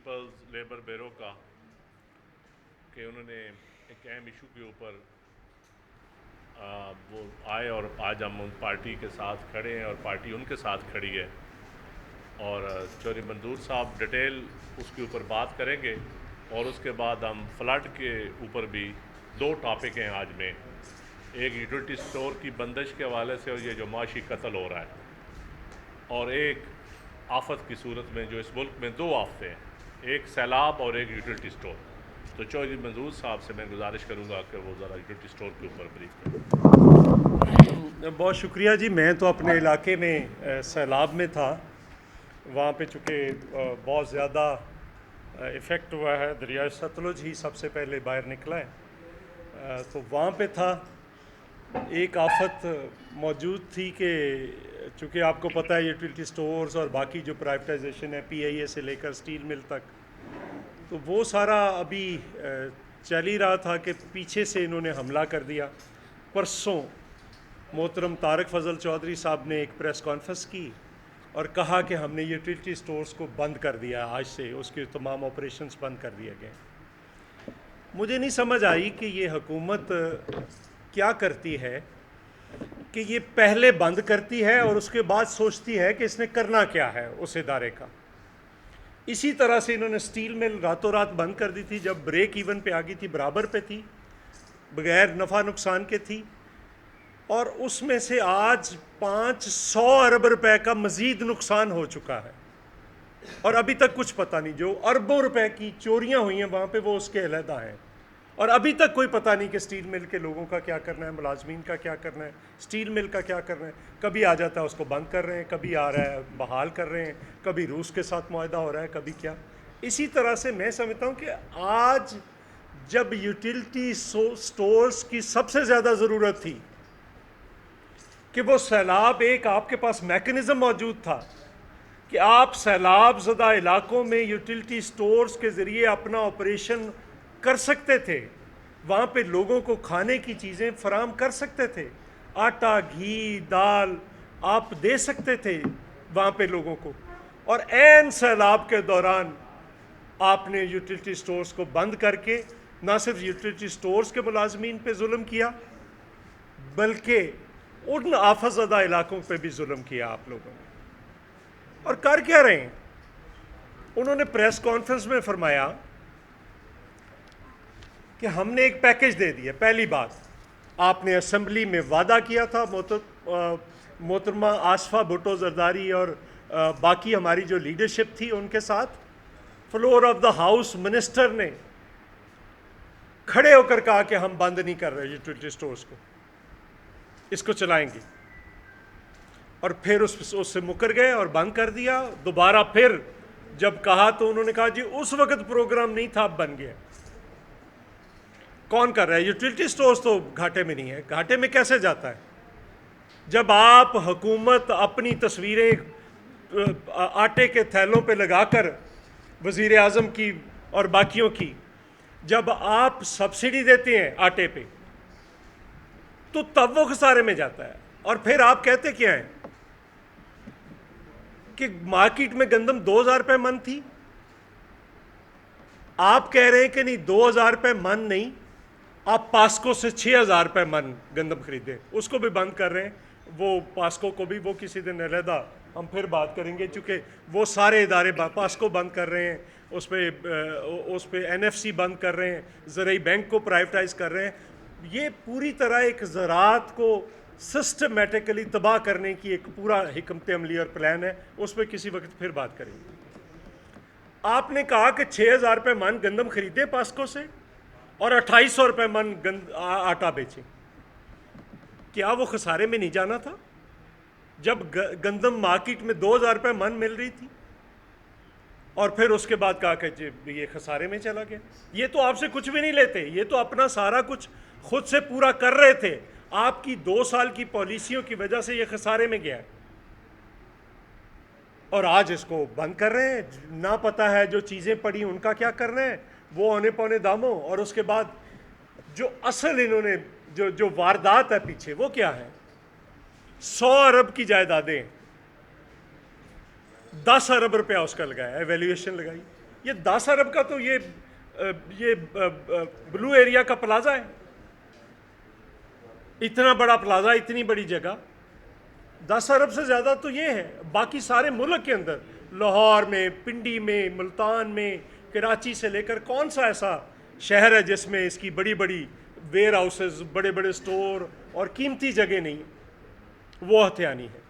Peoples labour bureau کا کہ انہوں نے ایک اہم ایشو کے اوپر وہ آئے اور آج ہم ان پارٹی کے ساتھ کھڑے ہیں اور پارٹی ان کے ساتھ کھڑی ہے، اور چودھری منظور صاحب ڈیٹیل اس کے اوپر بات کریں گے، اور اس کے بعد ہم فلڈ کے اوپر بھی دو ٹاپک ہیں آج میں، ایک یوٹیلیٹی سٹور کی بندش کے حوالے سے اور یہ جو معاشی قتل ہو رہا ہے، اور ایک آفت کی صورت میں جو اس ملک میں دو آفتیں ہیں، ایک سیلاب اور ایک یوٹیلیٹی سٹور۔ تو چودھری منظور صاحب سے میں گزارش کروں گا کہ وہ ذرا یوٹیلیٹی سٹور کے اوپر بریف کریں۔ بہت شکریہ جی۔ میں تو اپنے علاقے میں سیلاب میں تھا، وہاں پہ چونکہ بہت زیادہ ایفیکٹ ہوا ہے، دریائے ستلج ہی سب سے پہلے باہر نکلا ہے، تو وہاں پہ تھا۔ ایک آفت موجود تھی کہ چونکہ آپ کو پتہ ہے یوٹیلیٹی سٹورز اور باقی جو پرائیویٹائزیشن ہے پی آئی اے سے لے کر اسٹیل مل تک، تو وہ سارا ابھی چل ہی رہا تھا کہ پیچھے سے انہوں نے حملہ کر دیا۔ پرسوں محترم طارق فضل چودھری صاحب نے ایک پریس کانفرنس کی اور کہا کہ ہم نے یوٹیلیٹی سٹورز کو بند کر دیا، آج سے اس کے تمام آپریشنز بند کر دیے گئے۔ مجھے نہیں سمجھ آئی کہ یہ حکومت کیا کرتی ہے کہ یہ پہلے بند کرتی ہے اور اس کے بعد سوچتی ہے کہ اس نے کرنا کیا ہے اس ادارے کا۔ اسی طرح سے انہوں نے اسٹیل مل راتوں رات بند کر دی تھی، جب بریک ایون پہ آ گئی تھی، برابر پہ تھی، بغیر نفع نقصان کے تھی، اور اس میں سے آج 500 ارب روپے کا مزید نقصان ہو چکا ہے، اور ابھی تک کچھ پتہ نہیں۔ جو اربوں روپے کی چوریاں ہوئی ہیں وہاں پہ وہ اس کے علیحدہ ہیں، اور ابھی تک کوئی پتہ نہیں کہ اسٹیل مل کے لوگوں کا کیا کرنا ہے، ملازمین کا کیا کرنا ہے، اسٹیل مل کا کیا کرنا ہے۔ کبھی آ جاتا ہے اس کو بند کر رہے ہیں، کبھی آ رہا ہے بحال کر رہے ہیں، کبھی روس کے ساتھ معاہدہ ہو رہا ہے، کبھی کیا۔ اسی طرح سے میں سمجھتا ہوں کہ آج جب یوٹیلیٹی سٹورز کی سب سے زیادہ ضرورت تھی کہ وہ سیلاب، ایک آپ کے پاس میکنزم موجود تھا کہ آپ سیلاب زدہ علاقوں میں یوٹیلیٹی سٹورز کے ذریعے اپنا آپریشن کر سکتے تھے، وہاں پہ لوگوں کو کھانے کی چیزیں فراہم کر سکتے تھے، آٹا، گھی، دال آپ دے سکتے تھے وہاں پہ لوگوں کو، اور عین سیلاب کے دوران آپ نے یوٹیلیٹی سٹورز کو بند کر کے نہ صرف یوٹیلیٹی سٹورز کے ملازمین پہ ظلم کیا بلکہ ان آفت زدہ علاقوں پہ بھی ظلم کیا آپ لوگوں نے۔ اور کر کیا رہے ہیں؟ انہوں نے پریس کانفرنس میں فرمایا کہ ہم نے ایک پیکج دے دیا۔ پہلی بات، آپ نے اسمبلی میں وعدہ کیا تھا، محترمہ آصفہ بھٹو زرداری اور باقی ہماری جو لیڈرشپ تھی ان کے ساتھ، floor of the house minister نے کھڑے ہو کر کہا کہ ہم بند نہیں کر رہے یوٹیلیٹی سٹورز کو، اس کو چلائیں گے، اور پھر اس سے مکر گئے اور بند کر دیا۔ دوبارہ پھر جب کہا تو انہوں نے کہا جی اس وقت پروگرام نہیں تھا، اب بن گیا۔ کون کر رہا ہے؟ یوٹیلیٹی سٹورز تو گھاٹے میں نہیں ہے۔ گھاٹے میں کیسے جاتا ہے؟ جب آپ حکومت اپنی تصویریں آٹے کے تھیلوں پہ لگا کر وزیر اعظم کی اور باقیوں کی، جب آپ سبسڈی دیتے ہیں آٹے پہ، تو تب وہ خسارے میں جاتا ہے۔ اور پھر آپ کہتے کیا ہیں کہ مارکیٹ میں گندم 2000 روپے من تھی، آپ کہہ رہے ہیں کہ نہیں 2000 روپے من نہیں، آپ پاسکو سے 6000 روپے من گندم خریدیں، اس کو بھی بند کر رہے ہیں۔ وہ پاسکو کو بھی وہ کسی دن علیحدہ ہم پھر بات کریں گے، چونکہ وہ سارے ادارے پاسکو بند کر رہے ہیں، اس پہ این ایف سی بند کر رہے ہیں، زرعی بینک کو پرائیویٹائز کر رہے ہیں۔ یہ پوری طرح ایک زراعت کو سسٹمیٹکلی تباہ کرنے کی ایک پورا حکمت عملی اور پلان ہے، اس پہ کسی وقت پھر بات کریں گے۔ آپ نے کہا کہ 6000 روپے من گندم خریدیں پاسکو سے اور 2800 روپے من آٹا بیچیں۔ کیا وہ خسارے میں نہیں جانا تھا جب گندم مارکیٹ میں 2000 روپے من مل رہی تھی؟ اور پھر اس کے بعد کہا کہ یہ خسارے میں چلا گیا۔ یہ تو آپ سے کچھ بھی نہیں لیتے، یہ تو اپنا سارا کچھ خود سے پورا کر رہے تھے۔ آپ کی 2 سال کی پالیسیوں کی وجہ سے یہ خسارے میں گیا ہے، اور آج اس کو بند کر رہے ہیں۔ نہ پتہ ہے جو چیزیں پڑی ان کا کیا کرنا ہے، وہ اونے پونے داموں۔ اور اس کے بعد جو اصل انہوں نے جو واردات ہے پیچھے، وہ کیا ہے؟ 100 ارب کی جائیدادیں، 10 ارب روپیہ اس کا لگایا، ایویلیویشن لگائی۔ یہ 10 ارب کا تو یہ بلو ایریا کا پلازا ہے، اتنا بڑا پلازا، اتنی بڑی جگہ، 10 ارب سے زیادہ تو یہ ہے۔ باقی سارے ملک کے اندر، لاہور میں، پنڈی میں، ملتان میں، کراچی سے لے کر کون سا ایسا شہر ہے جس میں اس کی بڑی بڑی ویئر ہاؤسز، بڑے بڑے سٹور اور قیمتی جگہ نہیں؟ وہ ہتھیانی ہے۔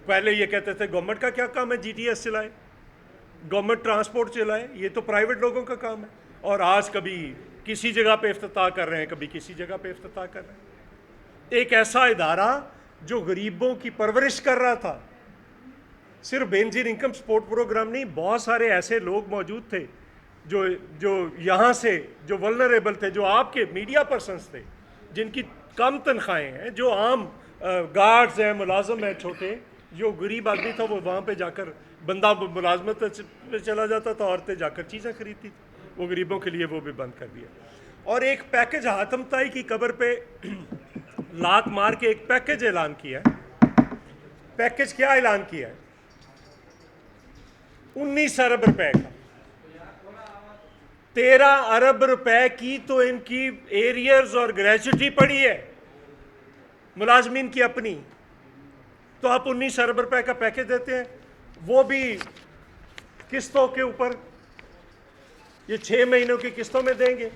پہلے یہ کہتے تھے گورنمنٹ کا کیا کام ہے جی ٹی ایس چلائے، گورنمنٹ ٹرانسپورٹ چلائے، یہ تو پرائیویٹ لوگوں کا کام ہے۔ اور آج کبھی کسی جگہ پہ افتتاح کر رہے ہیں، کبھی کسی جگہ پہ افتتاح کر رہے ہیں۔ ایک ایسا ادارہ جو غریبوں کی پرورش کر رہا تھا، صرف بے نظیر انکم سپورٹ پروگرام نہیں، بہت سارے ایسے لوگ موجود تھے جو یہاں سے جو ولنریبل تھے، جو آپ کے میڈیا پرسنس تھے، جن کی کم تنخواہیں ہیں، جو عام گارڈز ہیں، ملازم ہیں چھوٹے، جو غریب آدمی تھا وہ وہاں پہ جا کر، بندہ ملازمت پہ چلا جاتا تھا، عورتیں جا کر چیزیں خریدتی تھی، وہ غریبوں کے لیے وہ بھی بند کر دیا۔ اور ایک پیکج حاتم طائی کی قبر پہ لات مار کے ایک پیکج اعلان کیا ہے۔ پیکج کیا اعلان کیا ہے؟ 19 ارب روپے کا، 13 ارب روپے کی تو ان کی ایریئرز اور گریجوٹی پڑی ہے ملازمین کی اپنی، تو آپ 19 ارب روپے کا پیکج دیتے ہیں، وہ بھی قسطوں کے اوپر، یہ 6 مہینوں کی قسطوں میں دیں گے۔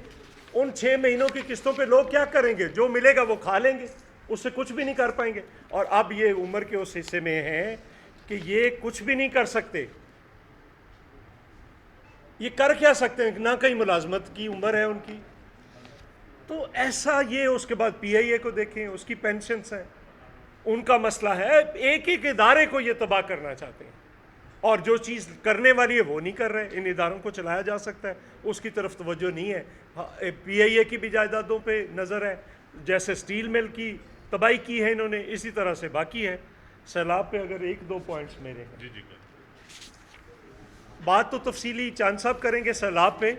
ان 6 مہینوں کی قسطوں پہ لوگ کیا کریں گے؟ جو ملے گا وہ کھا لیں گے، اس سے کچھ بھی نہیں کر پائیں گے۔ اور اب یہ عمر کے اس حصے میں ہیں کہ یہ کچھ بھی نہیں کر سکتے۔ یہ کر کیا سکتے ہیں؟ نہ کہیں ملازمت کی عمر ہے ان کی، تو ایسا یہ۔ اس کے بعد پی آئی اے کو دیکھیں، اس کی پینشنز ہیں، ان کا مسئلہ ہے۔ ایک ایک ادارے کو یہ تباہ کرنا چاہتے ہیں، اور جو چیز کرنے والی ہے وہ نہیں کر رہے۔ ان اداروں کو چلایا جا سکتا ہے، اس کی طرف توجہ نہیں ہے۔ پی آئی اے کی بھی جائیدادوں پہ نظر ہے، جیسے سٹیل مل کی تباہی کی ہے انہوں نے، اسی طرح سے باقی ہے۔ سیلاب پہ اگر 1-2 پوائنٹس میرے ہیں، جی بات تو تفصیلی چاند صاحب کریں گے سیلاب پہ۔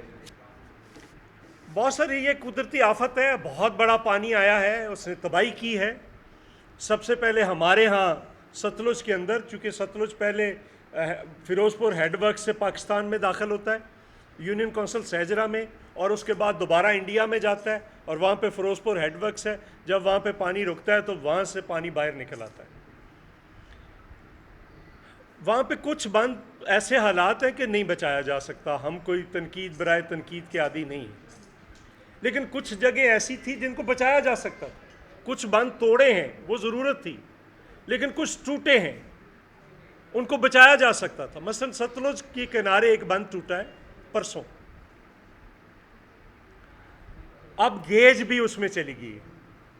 بہت ساری یہ قدرتی آفت ہے، بہت بڑا پانی آیا ہے، اس نے تباہی کی ہے۔ سب سے پہلے ہمارے ہاں ستلج کے اندر، چونکہ ستلج پہلے فیروز پور ہیڈ ورک سے پاکستان میں داخل ہوتا ہے، یونین کونسل سیجرا میں، اور اس کے بعد دوبارہ انڈیا میں جاتا ہے، اور وہاں پہ فیروز پور ہیڈ ورکس ہے۔ جب وہاں پہ پانی رکتا ہے تو وہاں سے پانی باہر نکل آتا ہے۔ وہاں پہ کچھ بند ایسے حالات ہیں کہ نہیں بچایا جا سکتا، ہم کوئی تنقید برائے تنقید کے عادی نہیں ہیں، لیکن کچھ جگہیں ایسی تھی جن کو بچایا جا سکتا تھا۔ کچھ بند توڑے ہیں، وہ ضرورت تھی، لیکن کچھ ٹوٹے ہیں، ان کو بچایا جا سکتا تھا۔ مثلا ستلج کے کنارے ایک بند ٹوٹا ہے پرسوں، اب گیج بھی اس میں چلی گئی ہے،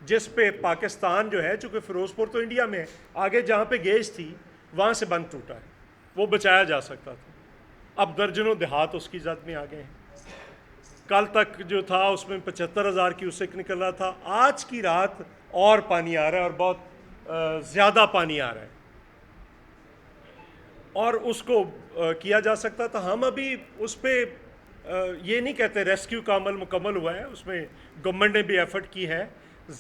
جس پہ پاکستان جو ہے، چونکہ فیروز پور تو انڈیا میں ہے، آگے جہاں پہ گیج تھی وہاں سے بند ٹوٹا ہے، وہ بچایا جا سکتا تھا۔ اب درجنوں دیہات اس کی زد میں آ گئے ہیں۔ کل تک جو تھا اس میں 75,000 کیوسک نکل رہا تھا، آج کی رات اور پانی آ رہا ہے، اور بہت زیادہ پانی آ رہا ہے، اور اس کو کیا جا سکتا تھا۔ ہم ابھی اس پہ یہ نہیں کہتے ریسکیو کا عمل مکمل ہوا ہے، اس میں گورنمنٹ نے بھی ایفرٹ کی ہے۔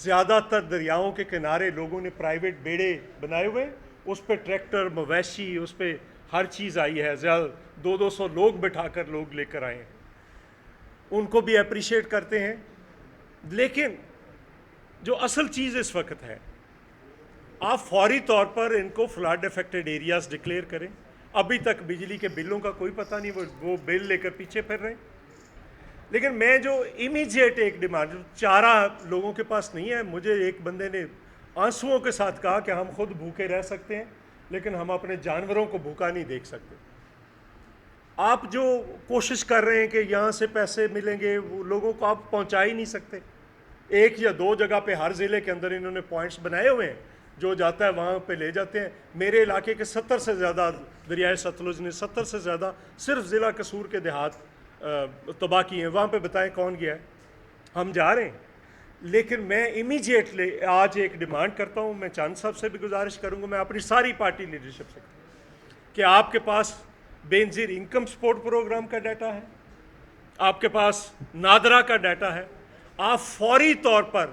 زیادہ تر دریاؤں کے کنارے لوگوں نے پرائیویٹ بیڑے بنائے ہوئے، اس پہ ٹریکٹر، مویشی، اس پہ ہر چیز آئی ہے، 200 لوگ بٹھا کر لوگ لے کر آئے ہیں، ان کو بھی اپریشیٹ کرتے ہیں۔ لیکن جو اصل چیز اس وقت ہے، آپ فوری طور پر ان کو فلڈ افیکٹڈ ایریاز ڈکلیئر کریں۔ ابھی تک بجلی کے بلوں کا کوئی پتہ نہیں، وہ بل لے کر پیچھے پھر رہے ہیں۔ لیکن میں جو امیجیٹ ایک ڈیمانڈ، چارہ لوگوں کے پاس نہیں ہے، مجھے ایک بندے نے آنسوؤں کے ساتھ کہا کہ ہم خود بھوکے رہ سکتے ہیں، لیکن ہم اپنے جانوروں کو بھوکا نہیں دیکھ سکتے۔ آپ جو کوشش کر رہے ہیں کہ یہاں سے پیسے ملیں گے، وہ لوگوں کو آپ پہنچا ہی نہیں سکتے۔ 1 یا 2 جگہ پہ ہر ضلع کے اندر انہوں نے پوائنٹس بنائے ہوئے ہیں، جو جاتا ہے وہاں پہ لے جاتے ہیں۔ میرے علاقے کے 70 سے زیادہ، دریائے ستلج نے 70 سے زیادہ صرف ضلع قصور کے دیہات تباہ کیے ہیں۔ وہاں پہ بتائیں کون گیا ہے؟ ہم جا رہے ہیں۔ لیکن میں امیجیٹلی آج ایک ڈیمانڈ کرتا ہوں، میں چاند صاحب سے بھی گزارش کروں گا، میں اپنی ساری پارٹی لیڈرشپ سے کہ آپ کے پاس بے نظیر انکم سپورٹ پروگرام کا ڈیٹا ہے، آپ کے پاس نادرا کا ڈیٹا ہے، آپ فوری طور پر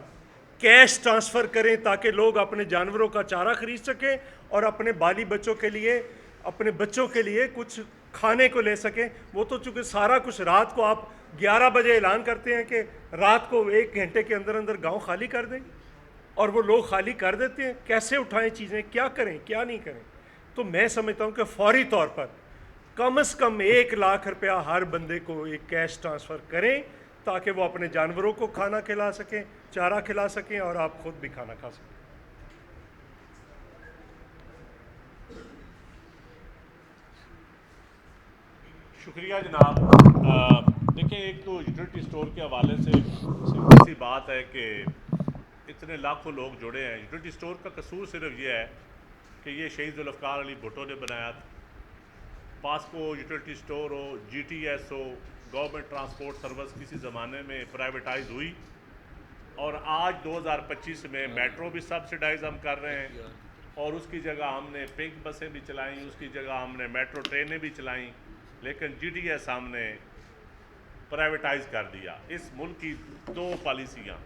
کیش ٹرانسفر کریں تاکہ لوگ اپنے جانوروں کا چارہ خرید سکیں اور اپنے بالی بچوں کے لیے، اپنے بچوں کے لیے کچھ کھانے کو لے سکیں. وہ تو چونکہ سارا کچھ رات کو آپ 11 بجے اعلان کرتے ہیں کہ رات کو 1 گھنٹے کے اندر اندر گاؤں خالی کر دیں, اور وہ لوگ خالی کر دیتے ہیں. کیسے اٹھائیں چیزیں, کیا کریں کیا نہیں کریں. تو میں سمجھتا ہوں کہ فوری طور پر کم از کم 1 لاکھ روپیہ ہر بندے کو ایک کیش ٹرانسفر کریں, تاکہ وہ اپنے جانوروں کو کھانا کھلا سکیں, چارہ کھلا سکیں, اور آپ خود بھی کھانا کھا سکیں. شکریہ جناب. دیکھیں, ایک تو یوٹیلیٹی اسٹور کے حوالے سے سمپل سی بات ہے کہ اتنے لاکھوں لوگ جڑے ہیں. یوٹیلیٹی اسٹور کا قصور صرف یہ ہے کہ یہ شہید ذوالفقار علی بھٹو نے بنایا تھا. پاسکو یوٹیلیٹی اسٹور ہو, جی ٹی ایس ہو, گورنمنٹ ٹرانسپورٹ سروس کسی زمانے میں پرائیویٹائز ہوئی, اور آج 2025 میں میٹرو بھی سبسڈائز ہم کر رہے ہیں, اور اس کی جگہ ہم نے پنک بسیں بھی چلائیں, اس کی جگہ ہم نے میٹرو ٹرینیں بھی چلائیں, لیکن جی ٹی ایس ہم نے پرائیویٹائز کر دیا. اس ملک کی 2 پالیسیاں,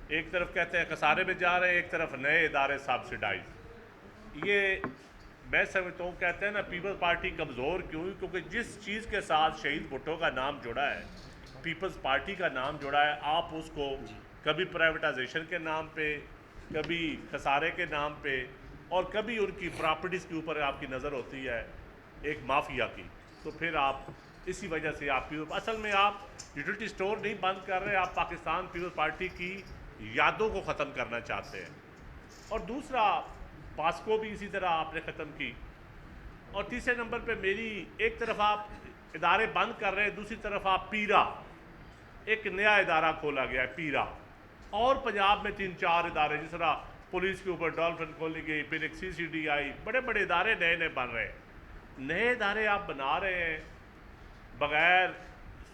ایک طرف کہتے ہیں خسارے میں جا رہے ہیں, ایک طرف نئے ادارے سبسڈائز. یہ میں سمجھتا ہوں, کہتے ہیں نا پیپلز پارٹی کمزور کیوں, کیونکہ جس چیز کے ساتھ شہید بھٹو کا نام جڑا ہے, پیپلز پارٹی کا نام جڑا ہے, آپ اس کو کبھی پرائیویٹائزیشن کے نام پہ, کبھی خسارے کے نام پہ, اور کبھی ان کی پراپرٹیز کے اوپر آپ کی نظر ہوتی ہے ایک مافیا کی, تو پھر آپ اسی وجہ سے آپ کی اصل میں آپ یوٹیلیٹی اسٹور نہیں بند کر رہے, آپ پاکستان پیپلز پارٹی کی یادوں کو ختم کرنا چاہتے ہیں. اور دوسرا, پاسکو بھی اسی طرح آپ نے ختم کی. اور تیسرے نمبر پہ میری, ایک طرف آپ ادارے بند کر رہے ہیں, دوسری طرف آپ پیرا, ایک نیا ادارہ کھولا گیا ہے پیرا, اور پنجاب میں 3-4 ادارے, جس طرح پولیس کے اوپر ڈالفن کھولی گئی, پھر ایک سی سی ڈی آئی, بڑے بڑے ادارے نئے نئے بن رہے ہیں. نئے ادارے آپ بنا رہے ہیں بغیر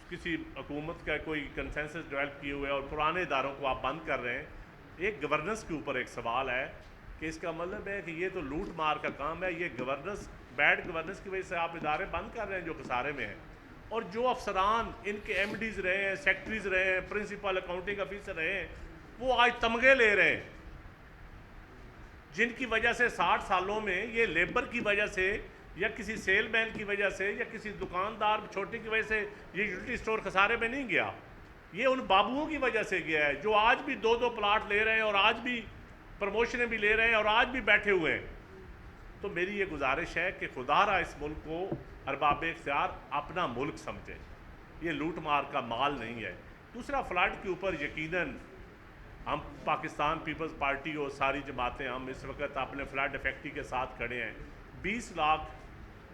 کسی حکومت کا کوئی کنسنسس ڈیولپ کیے ہوئے, اور پرانے اداروں کو آپ بند کر رہے ہیں. ایک گورننس کے اوپر ایک سوال ہے کہ اس کا مطلب ہے کہ یہ تو لوٹ مار کا کام ہے, یہ گورننس, بیڈ گورننس کی وجہ سے آپ ادارے بند کر رہے ہیں جو خسارے میں ہیں. اور جو افسران ان کے ایم ڈیز رہے ہیں, سیکٹریز رہے ہیں, پرنسپل اکاؤنٹنگ آفیسر رہے ہیں, وہ آج تمغے لے رہے ہیں, جن کی وجہ سے 60 سالوں میں یہ لیبر کی وجہ سے, یا کسی سیل مین کی وجہ سے, یا کسی دکاندار چھوٹے کی وجہ سے یہ یوٹیلیٹی اسٹور خسارے میں نہیں گیا. یہ ان بابوؤں کی وجہ سے گیا ہے جو آج بھی 2-2 پلاٹ لے رہے ہیں, اور آج بھی پروموشنیں بھی لے رہے ہیں, اور آج بھی بیٹھے ہوئے ہیں. تو میری یہ گزارش ہے کہ خدا را اس ملک کو ارباب اختیار اپنا ملک سمجھیں, یہ لوٹ مار کا مال نہیں ہے. دوسرا, فلڈ کے اوپر یقیناً ہم پاکستان پیپلز پارٹی اور ساری جماعتیں ہم اس وقت اپنے فلڈ افیکٹی کے ساتھ کھڑے ہیں. 20 لاکھ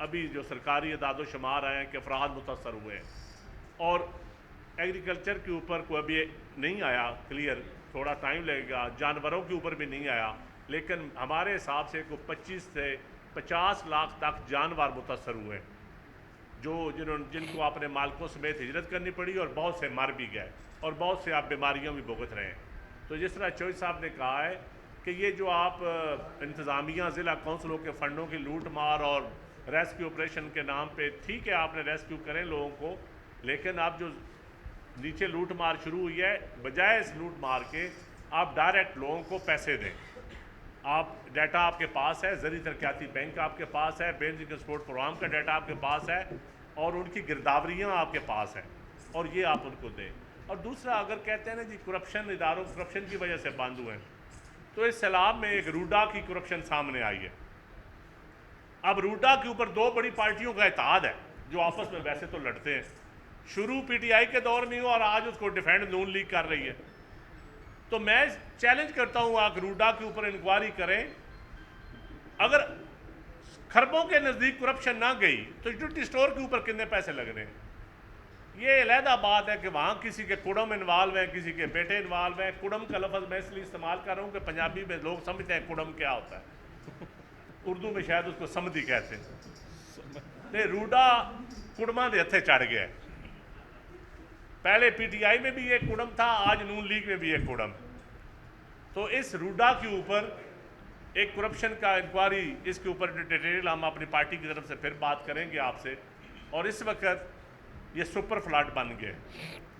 ابھی جو سرکاری اعداد و شمار آئے ہیں کہ افراد متاثر ہوئے ہیں, اور ایگریکلچر کے اوپر کوئی ابھی نہیں آیا کلیئر, تھوڑا ٹائم لگے گا. جانوروں کے اوپر بھی نہیں آیا, لیکن ہمارے حساب سے کوئی 25 سے 50 لاکھ تک جانور متاثر ہوئے ہیں, جن کو اپنے مالکوں سمیت ہجرت کرنی پڑی, اور بہت سے مر بھی گئے, اور بہت سے آپ بیماریوں بھی بھگت رہے ہیں. تو جس طرح چوہدری صاحب نے کہا ہے کہ یہ جو آپ انتظامیہ ضلع کونسلوں کے فنڈوں کی لوٹ مار اور ریسکیو آپریشن کے نام پہ, ٹھیک ہے آپ نے ریسکیو کریں لوگوں کو, لیکن اب جو نیچے لوٹ مار شروع ہوئی ہے, بجائے اس لوٹ مار کے آپ ڈائریکٹ لوگوں کو پیسے دیں. آپ ڈیٹا آپ کے پاس ہے, زرعی ترقیاتی بینک آپ کے پاس ہے, بین سپورٹ پروگرام کا ڈیٹا آپ کے پاس ہے, اور ان کی گرداوریاں آپ کے پاس ہیں, اور یہ آپ ان کو دیں. اور دوسرا, اگر کہتے ہیں نا جی کرپشن, اداروں کرپشن کی وجہ سے بند ہوئے ہیں, تو اس سیلاب میں ایک روڈا کی کرپشن سامنے آئی ہے. اب روڈا کے اوپر 2 بڑی پارٹیوں کا اتحاد ہے جو آپس میں ویسے تو لڑتے ہیں. شروع پی ٹی آئی کے دور میں ہوا, اور آج اس کو ڈیفینڈ نون لیگ کر رہی ہے. تو میں چیلنج کرتا ہوں, آپ روڈا کے اوپر انکوائری کریں. اگر خربوں کے نزدیک کرپشن نہ گئی تو یوٹیلیٹی اسٹور کے اوپر کتنے پیسے لگ رہے ہیں. یہ علیحدہ بات ہے کہ وہاں کسی کے کڑم انوالو ہیں, کسی کے بیٹے انوالو ہیں. کڑم کا لفظ میں اس لیے استعمال کر رہا ہوں کہ پنجابی میں لوگ سمجھتے ہیں کڑم کیا ہوتا ہے, اردو میں شاید اس کو سمدھی کہتے ہیں. روڈا کڑما دے ہتھے چڑھ گیا. پہلے پی ٹی آئی میں بھی ایک کڑم تھا, آج نون لیگ میں بھی ایک کڑم. تو اس روڈا کے اوپر ایک کرپشن کا انکوائری, اس کے اوپر ڈیٹیل ہم اپنی پارٹی کی طرف سے پھر بات کریں گے آپ سے. اور اس وقت یہ سپر فلڈ بن گئے,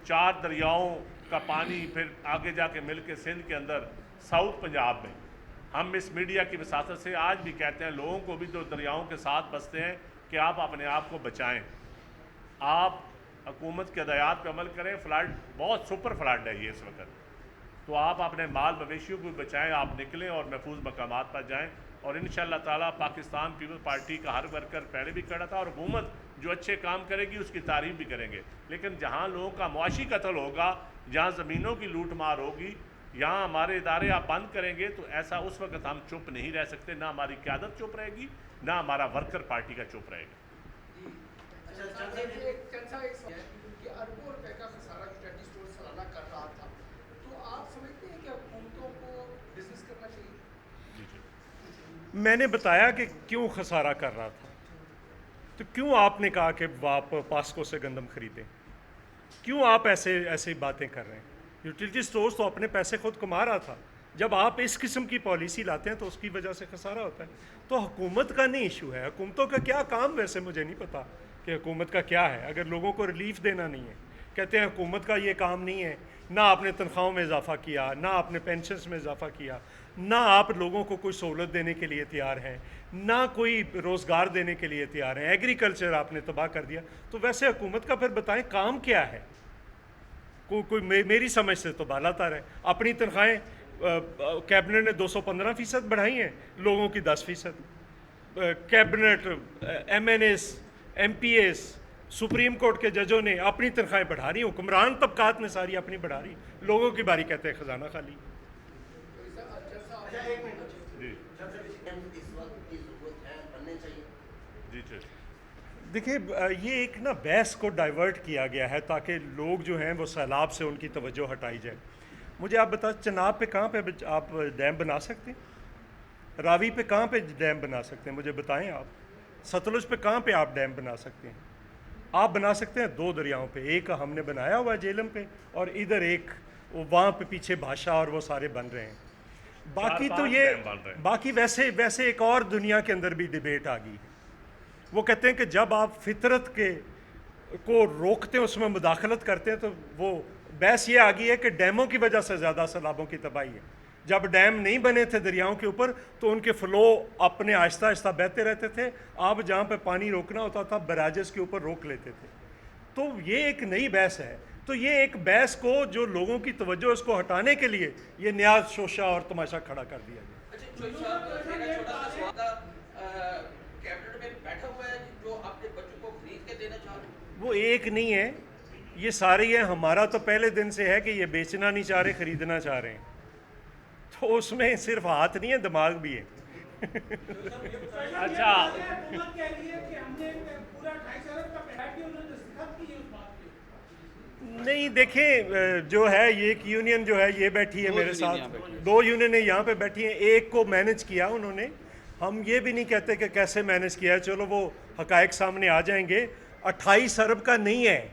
4 دریاؤں کا پانی پھر آگے جا کے مل کے سندھ کے اندر ساؤتھ پنجاب میں. ہم اس میڈیا کی وساطت سے آج بھی کہتے ہیں لوگوں کو بھی جو دریاؤں کے ساتھ بستے ہیں کہ آپ اپنے آپ کو بچائیں، آپ حکومت کے ہدایات پہ عمل کریں. فلڈ بہت سپر فلڈ ہے یہ اس وقت، تو آپ اپنے مال مویشیوں کو بچائیں، آپ نکلیں اور محفوظ مقامات پر جائیں. اور انشاءاللہ تعالیٰ پاکستان پیپلز پارٹی کا ہر ورکر پہلے بھی کھڑا تھا، اور حکومت جو اچھے کام کرے گی اس کی تعریف بھی کریں گے. لیکن جہاں لوگوں کا معاشی قتل ہوگا، جہاں زمینوں کی لوٹ مار ہوگی، یہاں ہمارے ادارے آپ بند کریں گے، تو ایسا اس وقت ہم چپ نہیں رہ سکتے. نہ ہماری قیادت چپ رہے گی، نہ ہمارا ورکر پارٹی کا چپ رہے گا. اربوں روپے کا خسارہ جو ٹیڈی اسٹور سالانہ کر رہا تھا، تو آپ سمجھتے ہیں کہ حکومتوں کو بزنس کرنا چاہیے؟ میں نے بتایا کہ کیوں خسارہ کر رہا تھا، تو کیوں آپ نے کہا کہ آپ پاسکو سے گندم خریدیں؟ کیوں آپ ایسی باتیں کر رہے ہیں؟ یوٹیلیٹی سٹورز تو اپنے پیسے خود کما رہا تھا. جب آپ اس قسم کی پالیسی لاتے ہیں تو اس کی وجہ سے خسارہ ہوتا ہے. تو حکومت کا نہیں ایشو ہے. حکومتوں کا کیا کام، ویسے مجھے نہیں پتا کہ حکومت کا کیا ہے. اگر لوگوں کو ریلیف دینا نہیں ہے، کہتے ہیں حکومت کا یہ کام نہیں ہے، نہ آپ نے تنخواہوں میں اضافہ کیا، نہ آپ نے پینشنز میں اضافہ کیا، نہ آپ لوگوں کو کوئی سہولت دینے کے لیے تیار ہیں، نہ کوئی روزگار دینے کے لیے تیار ہیں، ایگریکلچر آپ نے تباہ کر دیا. تو ویسے حکومت کا پھر بتائیں کام کیا ہے؟ کوئی میری سمجھ سے تو بالا تر ہے. اپنی تنخواہیں کیبنٹ نے 215% بڑھائی ہیں، لوگوں کی 10%. Cabinet, M N S, M P S, supreme court کے ججوں نے اپنی تنخواہیں بڑھا رہی. حکمران طبقات نے ساری اپنی بڑھا رہی. لوگوں کی باری کہتے ہیں خزانہ خالی. دیکھیے یہ ایک نا بحث کو ڈائیورٹ کیا گیا ہے تاکہ لوگ جو ہیں وہ سیلاب سے ان کی توجہ ہٹائی جائے. مجھے آپ بتائیں چناب پہ کہاں پہ آپ ڈیم بنا سکتے ہیں؟ راوی پہ کہاں پہ ڈیم بنا سکتے ہیں؟ مجھے بتائیں آپ. ستلج پہ کہاں پہ آپ ڈیم بنا سکتے ہیں؟ آپ بنا سکتے ہیں 2 دریاؤں پہ. ایک ہم نے بنایا ہوا ہے جیلم پہ، اور ادھر ایک وہاں پہ پیچھے بھاشا اور وہ سارے بن رہے ہیں. باقی تو یہ باقی ویسے ایک اور دنیا کے اندر بھی ڈیبیٹ آ گئی. وہ کہتے ہیں کہ جب آپ فطرت کو روکتے ہیں، اس میں مداخلت کرتے ہیں، تو وہ بحث یہ آ گئی ہے کہ ڈیموں کی وجہ سے زیادہ سیلابوں کی تباہی ہے. جب ڈیم نہیں بنے تھے دریاؤں کے اوپر تو ان کے فلو اپنے آہستہ آہستہ بہتے رہتے تھے. آپ جہاں پہ پانی روکنا ہوتا تھا بریجز کے اوپر روک لیتے تھے. تو یہ ایک نئی بحث ہے. تو یہ ایک بحث کو جو لوگوں کی توجہ اس کو ہٹانے کے لیے یہ نیا شوشہ اور تماشا کھڑا کر دیا گیا. وہ ایک نہیں ہے، یہ سارے ہیں. ہمارا تو پہلے دن سے ہے کہ یہ بیچنا نہیں چاہ رہے، خریدنا چاہ رہے ہیں. تو اس میں صرف ہاتھ نہیں ہے، دماغ بھی ہے. اچھا نہیں دیکھیں، جو ہے یہ ایک یونین جو ہے یہ بیٹھی ہے میرے ساتھ، 2 یونینیں یہاں پہ بیٹھی ہیں. ایک کو مینج کیا انہوں نے. ہم یہ بھی نہیں کہتے کہ کیسے مینج کیا ہے، چلو وہ حقائق سامنے آ جائیں گے. 28 ارب کا نہیں ہے،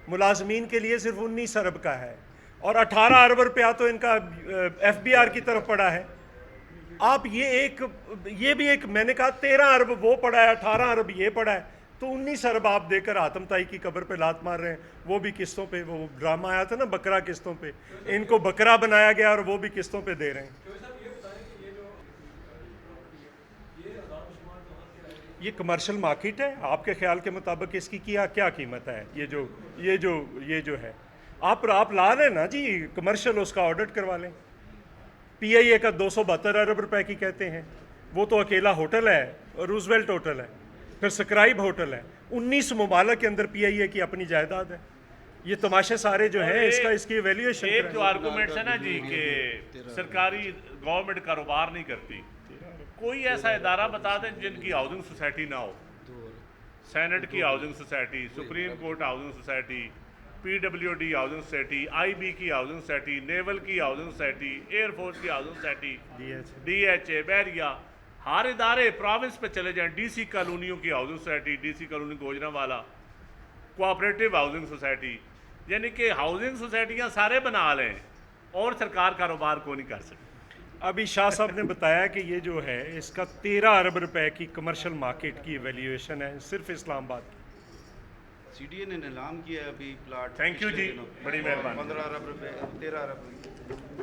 ملازمین کے لیے صرف 19 ارب کا ہے، اور 18 ارب روپیہ تو ان کا ایف بی آر کی طرف پڑا ہے. آپ یہ بھی ایک میں نے کہا 13 ارب وہ پڑا ہے، 18 ارب یہ پڑا ہے، تو 19 ارب آپ دے کر آتم تائی کی قبر پہ لات مار رہے ہیں. وہ بھی قسطوں پہ. وہ ڈرامہ آیا تھا نا بکرا قسطوں پہ، ان کو بکرا بنایا گیا اور وہ بھی قسطوں پہ دے رہے ہیں. یہ کمرشل مارکیٹ ہے. آپ کے خیال کے مطابق اس کی کیا قیمت ہے؟ یہ جو ہے آپ لا لیں نا جی، کمرشل اس کا آڈٹ کروا لیں. پی آئی اے کا 272 ارب روپے کی کہتے ہیں. وہ تو اکیلا ہوٹل ہے، روزویلٹ ہوٹل ہے، پھر سکرائب ہوٹل ہے. 19 ممالک کے اندر پی آئی اے کی اپنی جائیداد ہے. یہ تماشے سارے جو ہیں اس کی ایویلیویشن. ایک جو آرگومنٹس ہے نا جی کہ سرکاری گورنمنٹ کاروبار نہیں کرتی، کوئی ایسا ادارہ بتا دیں جن کی ہاؤسنگ سوسائٹی نہ ہو. سینٹ کی housing society, supreme court housing society, P W D housing society, I B کی ہاؤسنگ سوسائٹی، نیول کی ہاؤسنگ سوسائٹی، ایئر فورس کی housing society, D H A, بحریہ، ہر ادارے پروونس پہ چلے جائیں. ڈی سی کالونیوں کی housing society, D C colony Gujranwala, cooperative housing society, یعنی کہ ہاؤسنگ سوسائٹیاں سارے بنا لیں اور سرکار کاروبار کو نہیں کر سکتی. ابھی شاہ صاحب نے بتایا کہ یہ جو ہے اس کا 13 ارب روپے کی کمرشل مارکیٹ کی ایویلیویشن ہے صرف اسلام آباد کی. سی ڈی اے نے نیلام کیا ہے ابھی پلاٹ. تھینک یو جی، بڑی مہربانی. 15 ارب روپے، 13 ارب.